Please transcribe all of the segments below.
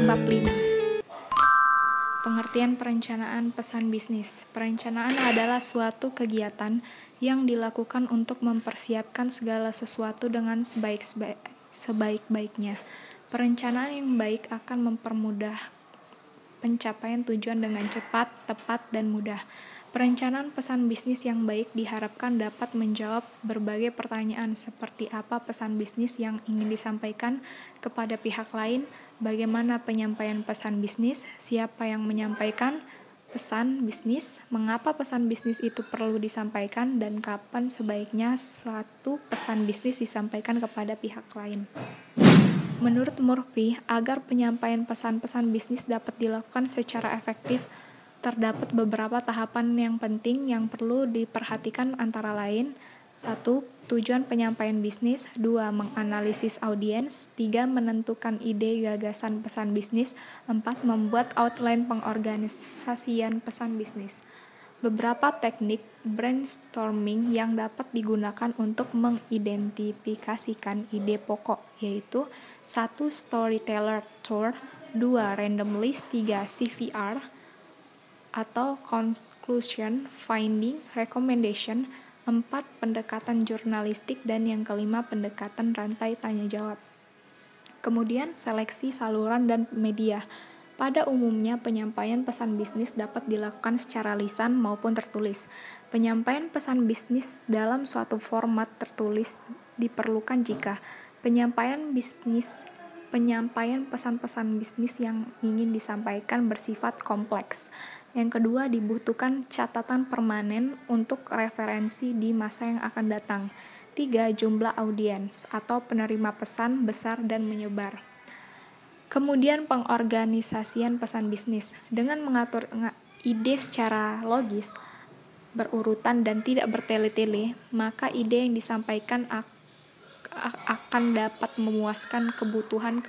Bab 5. Pengertian perencanaan pesan bisnis. Perencanaan adalah suatu kegiatan yang dilakukan untuk mempersiapkan segala sesuatu dengan sebaik-baiknya. Perencanaan yang baik akan mempermudah pencapaian tujuan dengan cepat, tepat, dan mudah. Perencanaan pesan bisnis yang baik diharapkan dapat menjawab berbagai pertanyaan seperti apa pesan bisnis yang ingin disampaikan kepada pihak lain, bagaimana penyampaian pesan bisnis, siapa yang menyampaikan pesan bisnis, mengapa pesan bisnis itu perlu disampaikan, dan kapan sebaiknya suatu pesan bisnis disampaikan kepada pihak lain. Menurut Murphy, agar penyampaian pesan-pesan bisnis dapat dilakukan secara efektif, terdapat beberapa tahapan yang penting yang perlu diperhatikan antara lain: 1. Tujuan penyampaian bisnis. 2. Menganalisis audiens. 3. Menentukan ide gagasan pesan bisnis. 4. Membuat outline pengorganisasian pesan bisnis. Beberapa teknik brainstorming yang dapat digunakan untuk mengidentifikasikan ide pokok yaitu 1. Storyteller tour. 2. Random list. 3. CVR atau conclusion, finding, recommendation. 4. Pendekatan jurnalistik, dan yang kelima pendekatan rantai tanya jawab. Kemudian seleksi saluran dan media. Pada umumnya penyampaian pesan bisnis dapat dilakukan secara lisan maupun tertulis. Penyampaian pesan bisnis dalam suatu format tertulis diperlukan jika penyampaian pesan-pesan bisnis yang ingin disampaikan bersifat kompleks. Yang kedua, dibutuhkan catatan permanen untuk referensi di masa yang akan datang. 3. Jumlah audiens atau penerima pesan besar dan menyebar. Kemudian pengorganisasian pesan bisnis. Dengan mengatur ide secara logis, berurutan dan tidak bertele-tele, maka ide yang disampaikan akan dapat memuaskan kebutuhan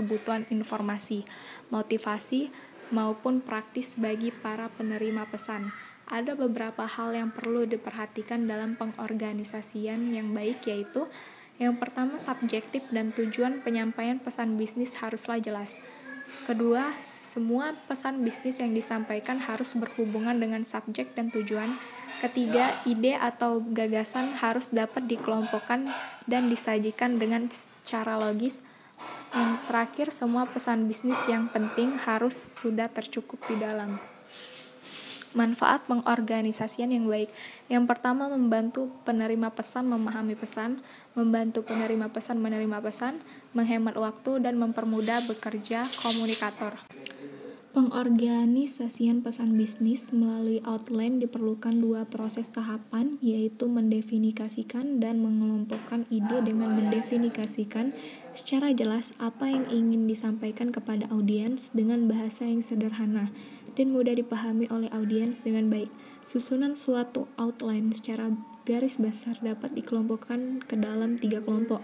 informasi, motivasi, maupun praktis bagi para penerima pesan. Ada beberapa hal yang perlu diperhatikan dalam pengorganisasian yang baik, yaitu yang pertama, subjektif dan tujuan penyampaian pesan bisnis haruslah jelas. Kedua, semua pesan bisnis yang disampaikan harus berhubungan dengan subjek dan tujuan. Ketiga, ide atau gagasan harus dapat dikelompokkan dan disajikan dengan cara logis. Yang terakhir, semua pesan bisnis yang penting harus sudah tercukup di dalam. Manfaat pengorganisasian yang baik. Yang pertama, membantu penerima pesan memahami pesan, membantu penerima pesan menerima pesan, menghemat waktu, dan mempermudah bekerja komunikator. Pengorganisasian pesan bisnis melalui outline diperlukan dua proses tahapan, yaitu mendefinisikan dan mengelompokkan ide dengan mendefinisikan secara jelas apa yang ingin disampaikan kepada audiens dengan bahasa yang sederhana dan mudah dipahami oleh audiens dengan baik. Susunan suatu outline secara garis besar dapat dikelompokkan ke dalam 3 kelompok,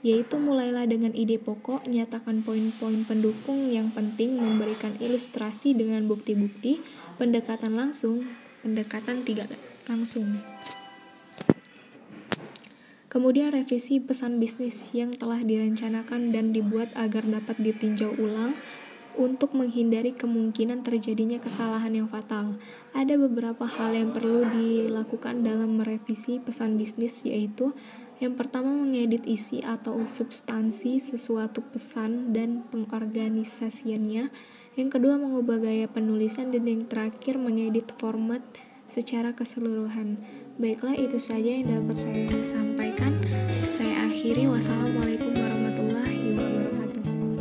yaitu mulailah dengan ide pokok, nyatakan poin-poin pendukung yang penting, memberikan ilustrasi dengan bukti-bukti, pendekatan langsung, pendekatan tidak langsung. Kemudian revisi pesan bisnis yang telah direncanakan dan dibuat agar dapat ditinjau ulang untuk menghindari kemungkinan terjadinya kesalahan yang fatal. Ada beberapa hal yang perlu dilakukan dalam merevisi pesan bisnis, yaitu yang pertama, mengedit isi atau substansi sesuatu pesan dan pengorganisasiannya. Yang kedua, mengubah gaya penulisan, dan yang terakhir, mengedit format secara keseluruhan. Baiklah, itu saja yang dapat saya sampaikan. Saya akhiri. Wassalamualaikum warahmatullahi